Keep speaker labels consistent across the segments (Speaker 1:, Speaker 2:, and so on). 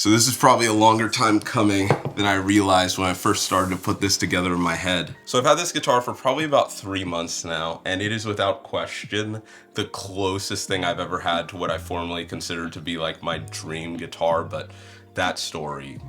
Speaker 1: So this is probably a longer time coming than I realized when I first started to put this together in my head. So I've had this guitar for probably about 3 months now, and it is without question the closest thing I've ever had to what I formerly considered to be like my dream guitar, but that story,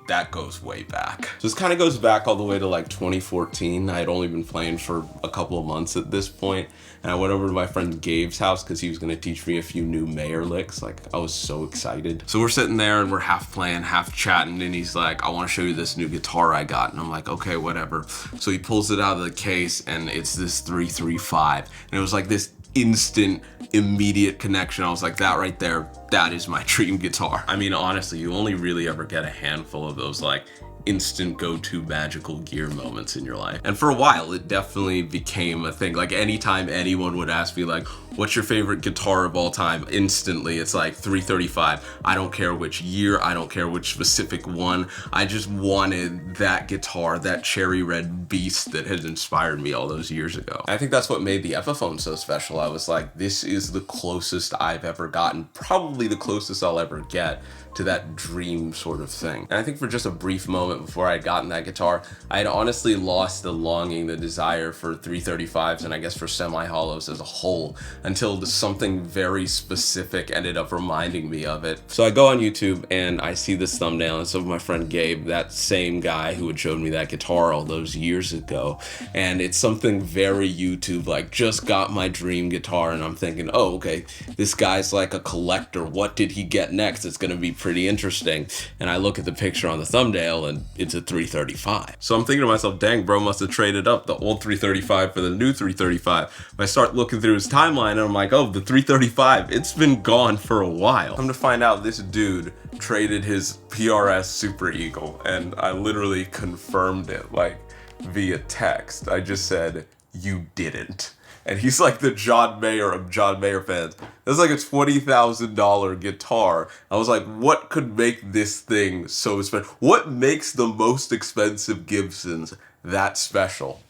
Speaker 1: that goes way back. So this kind of goes back all the way to like 2014. I had only been playing for a couple of months at this point, and I went over to my friend Gabe's house because he was going to teach me a few new Mayer licks. Like, I was so excited. So we're sitting there and we're half playing, half chatting, and he's like, I want to show you this new guitar I got. And I'm like, okay, whatever. So he pulls it out of the case, and it's this 335. And it was like this instant, immediate connection. I was like, that right there, that is my dream guitar. I mean, honestly, you only really ever get a handful of those like instant go-to magical gear moments in your life. And for a while, it definitely became a thing. Like, anytime anyone would ask me like, what's your favorite guitar of all time? Instantly, it's like 335. I don't care which year, I don't care which specific one. I just wanted that guitar, that cherry red beast that had inspired me all those years ago. I think that's what made the Epiphone so special. I was like, this is the closest I've ever gotten, probably the closest I'll ever get to that dream sort of thing. And I think for just a brief moment before I had gotten that guitar, I had honestly lost the longing, the desire for 335s, and I guess for semi-hollows as a whole, until something very specific ended up reminding me of it. So I go on YouTube and I see this thumbnail, and it's of my friend Gabe, that same guy who had showed me that guitar all those years ago. And it's something very YouTube, like, just got my dream guitar, and I'm thinking, oh, okay, this guy's like a collector. What did he get next? It's gonna be pretty interesting. And I look at the picture on the thumbnail and it's a 335. So I'm thinking to myself, dang, bro must have traded up the old 335 for the new 335. I start looking through his timeline and I'm like, oh, the 335, it's been gone for a while. Come to find out, this dude traded his PRS Super Eagle, and I literally confirmed it like via text. I just said, you didn't. And he's like the John Mayer of John Mayer fans. That's like a $20,000 guitar. I was like, what could make this thing so special? What makes the most expensive Gibsons that special?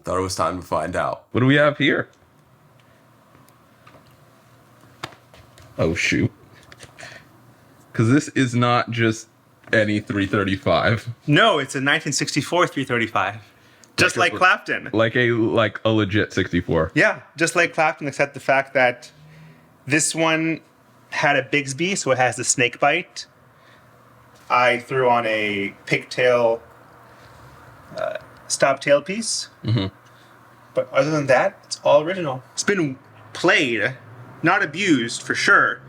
Speaker 1: Thought it was time to find out.
Speaker 2: What do we have here? Oh, shoot. Because this is not just any 335.
Speaker 3: No, it's a 1964 335. Just like Clapton.
Speaker 2: Like a legit 64.
Speaker 3: Yeah, just like Clapton, except the fact that this one had a Bigsby, so it has the snake bite. I threw on a pigtail stop tailpiece. Mm-hmm. But other than that, it's all original. It's been played, not abused for sure,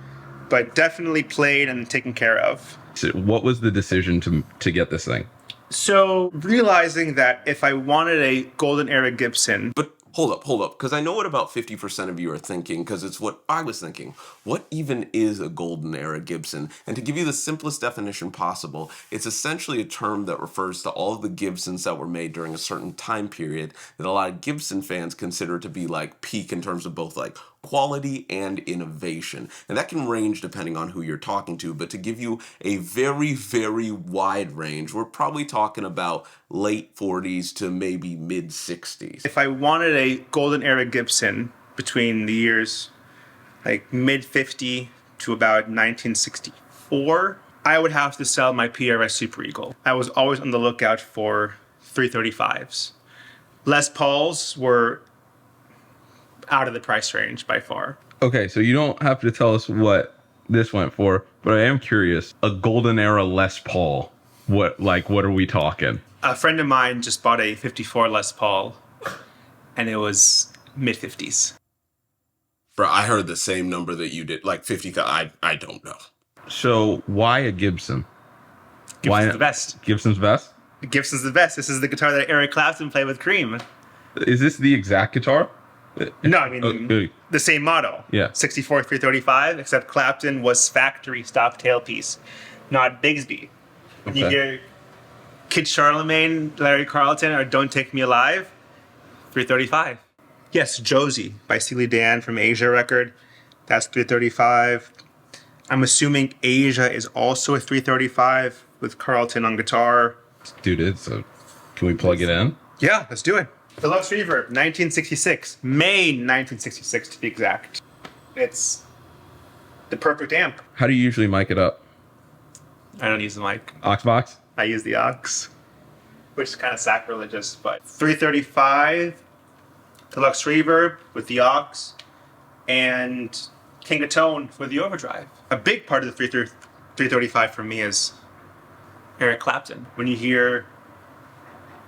Speaker 3: but definitely played and taken care of.
Speaker 2: So what was the decision to get this thing?
Speaker 3: So realizing that if I wanted a golden era Gibson...
Speaker 1: But hold up, because I know what about 50% of you are thinking, because it's what I was thinking. What even is a golden era Gibson? And to give you the simplest definition possible, it's essentially a term that refers to all of the Gibsons that were made during a certain time period that a lot of Gibson fans consider to be like peak in terms of both like quality and innovation. And that can range depending on who you're talking to, but to give you a very, very wide range, we're probably talking about late 40s to maybe mid 60s.
Speaker 3: If I wanted a golden era Gibson between the years like mid 50 to about 1964, I would have to sell my PRS Super Eagle. I was always on the lookout for 335s. Les Pauls were out of the price range by far.
Speaker 2: Okay, so you don't have to tell us what this went for, but I am curious. A golden era Les Paul. What are we talking?
Speaker 3: A friend of mine just bought a 54 Les Paul, and it was mid-50s.
Speaker 1: Bro, I heard the same number that you did, like 50,000. I don't know.
Speaker 2: So why a Gibson?
Speaker 3: Gibson's the best.
Speaker 2: Gibson's best?
Speaker 3: Gibson's the best. This is the guitar that Eric Clapton played with Cream.
Speaker 2: Is this the exact guitar?
Speaker 3: No, I mean, the same model.
Speaker 2: Yeah.
Speaker 3: 64 335, except Clapton was factory stop tailpiece, not Bigsby. When you hear Kid Charlemagne, Larry Carlton, or Don't Take Me Alive, 335. Yes, Josie by Steely Dan from Asia record. That's 335. I'm assuming Asia is also a 335 with Carlton on guitar.
Speaker 2: Dude, can we plug it in?
Speaker 3: Yeah, let's do it. Deluxe Reverb, 1966. May 1966 to be exact. It's the perfect amp.
Speaker 2: How do you usually mic it up?
Speaker 3: I don't use the mic.
Speaker 2: Oxbox?
Speaker 3: I use the aux, which is kind of sacrilegious, but 335 deluxe reverb with the aux, and King of Tone for the overdrive. A big part of the 335 for me is Eric Clapton. When you hear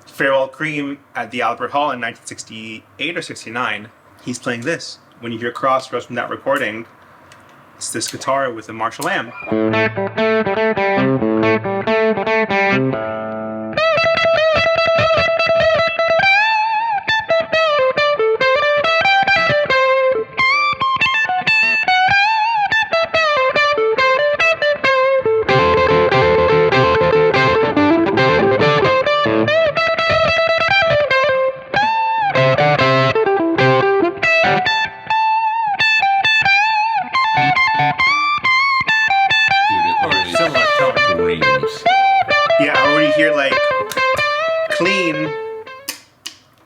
Speaker 3: Farewell Cream at the Albert Hall in 1968 or 69, he's playing this. When you hear Crossroads from that recording, it's this guitar with a Marshall amp. Similar tone.
Speaker 2: Screams.
Speaker 3: Yeah, or when you hear like clean,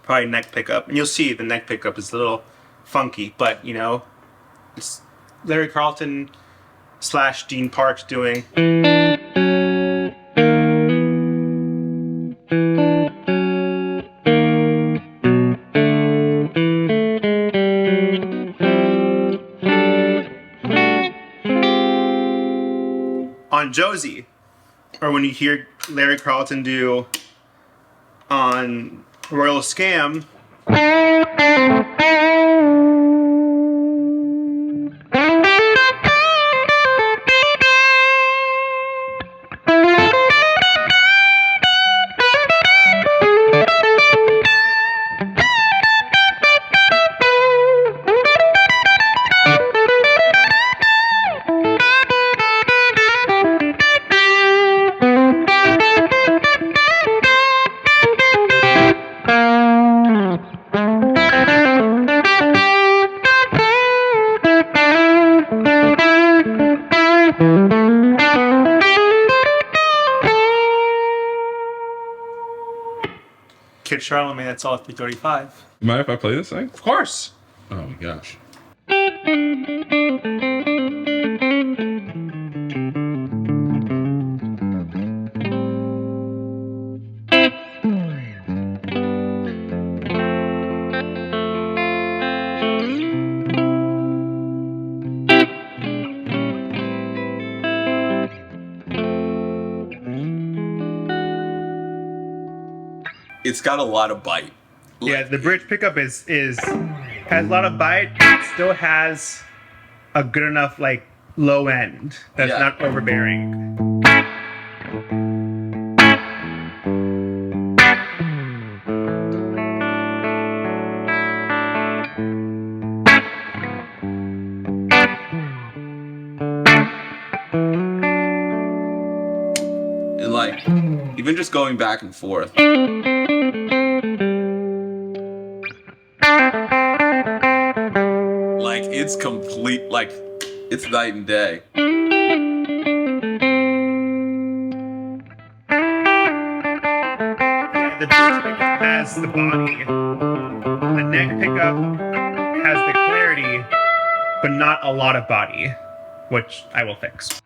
Speaker 3: probably neck pickup, and you'll see the neck pickup is a little funky, but you know, it's Larry Carlton / Dean Parks doing. On Josie, or when you hear Larry Carlton do on Royal Scam. Kid Charlemagne, that's all at 335.
Speaker 2: You mind if I play this thing?
Speaker 3: Of course.
Speaker 2: Oh my gosh.
Speaker 1: It's got a lot of bite.
Speaker 3: Yeah, the bridge pickup has a lot of bite. It still has a good enough like low end that's not overbearing.
Speaker 1: And like, even just going back and forth. Like, it's complete, like, it's night and day.
Speaker 3: The bridge pickup has the body. The neck pickup has the clarity, but not a lot of body, which I will fix.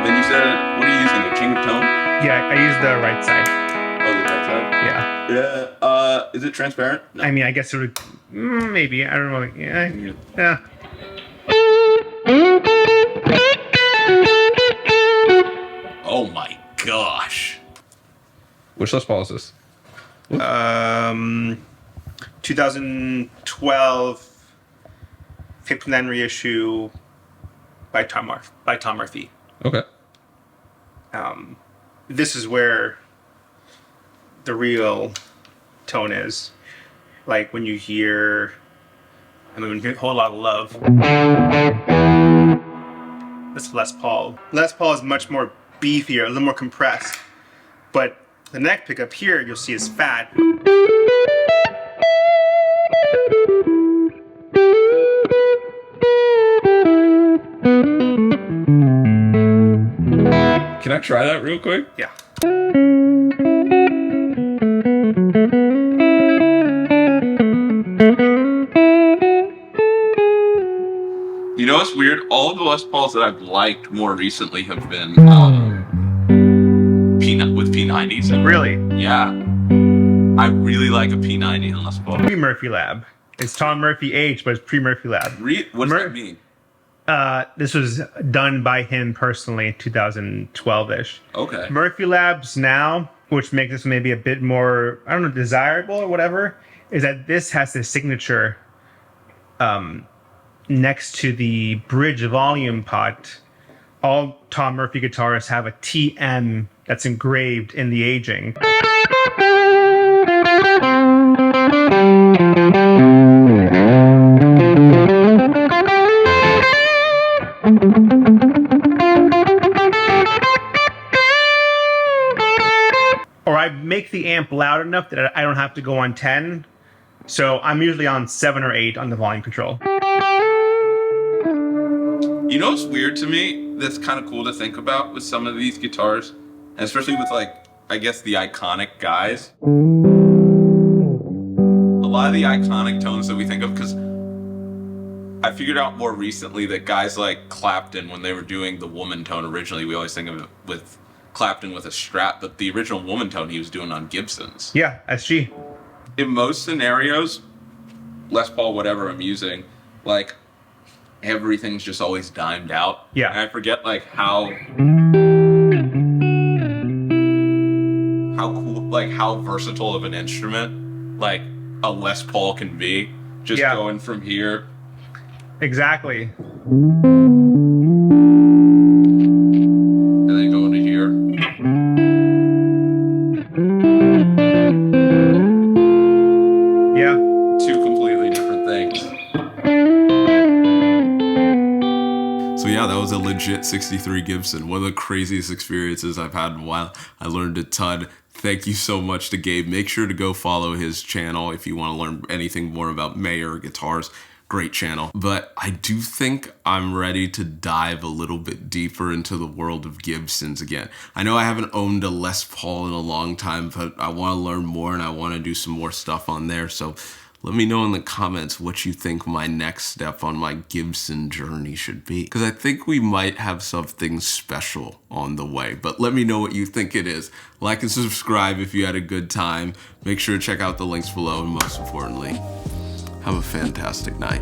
Speaker 1: Then you said, what are you using, the King of Tone?
Speaker 3: Yeah, I use the right side.
Speaker 1: Oh, the right side?
Speaker 3: Yeah.
Speaker 1: Yeah, is it transparent? No.
Speaker 3: I mean, I guess it would. Maybe. I don't know. Yeah. Yeah.
Speaker 1: Oh my gosh.
Speaker 2: Which Les Paul is this?
Speaker 3: 2012 59 reissue by Tom Murphy.
Speaker 2: Okay.
Speaker 3: This is where the real tone is. Like when you hear, when you hear a whole lot of love. That's Les Paul. Les Paul is much more beefier, a little more compressed. But the neck pickup here, you'll see is fat.
Speaker 2: Can I try that real quick?
Speaker 3: Yeah.
Speaker 1: You know what's weird? All of the Les Pauls that I've liked more recently have been with P90s.
Speaker 3: Really?
Speaker 1: Yeah. I really like a P90 on Les Paul.
Speaker 3: Pre-Murphy Lab. It's Tom Murphy age, but it's pre-Murphy Lab.
Speaker 1: What does that mean?
Speaker 3: This was done by him personally in 2012-ish.
Speaker 1: Okay.
Speaker 3: Murphy Labs now, which makes this maybe a bit more, I don't know, desirable or whatever, is that this has the signature next to the bridge volume pot. All Tom Murphy guitarists have a TM that's engraved in the aging. Or I make the amp loud enough that I don't have to go on 10. So I'm usually on 7 or 8 on the volume control.
Speaker 1: You know what's weird to me that's kind of cool to think about with some of these guitars, and especially with, like, I guess the iconic guys. A lot of the iconic tones that we think of, because I figured out more recently that guys like Clapton, when they were doing the woman tone originally, we always think of it with Clapton with a Strat, but the original woman tone he was doing on Gibsons.
Speaker 3: Yeah, SG.
Speaker 1: In most scenarios, Les Paul, whatever I'm using, like, everything's just always dimed out.
Speaker 3: Yeah.
Speaker 1: And I forget, like, how cool, like, how versatile of an instrument, like, a Les Paul can be. Just going from here.
Speaker 3: Exactly.
Speaker 1: And then going to here.
Speaker 3: Yeah.
Speaker 1: Two completely different things. So yeah, that was a legit 63 Gibson. One of the craziest experiences I've had in a while. I learned a ton. Thank you so much to Gabe. Make sure to go follow his channel if you want to learn anything more about Mayer guitars. Great channel. But I do think I'm ready to dive a little bit deeper into the world of Gibsons again. I know I haven't owned a Les Paul in a long time, but I want to learn more and I want to do some more stuff on there. So let me know in the comments what you think my next step on my Gibson journey should be. Because I think we might have something special on the way. But let me know what you think it is. Like and subscribe if you had a good time. Make sure to check out the links below. And most importantly, have a fantastic night.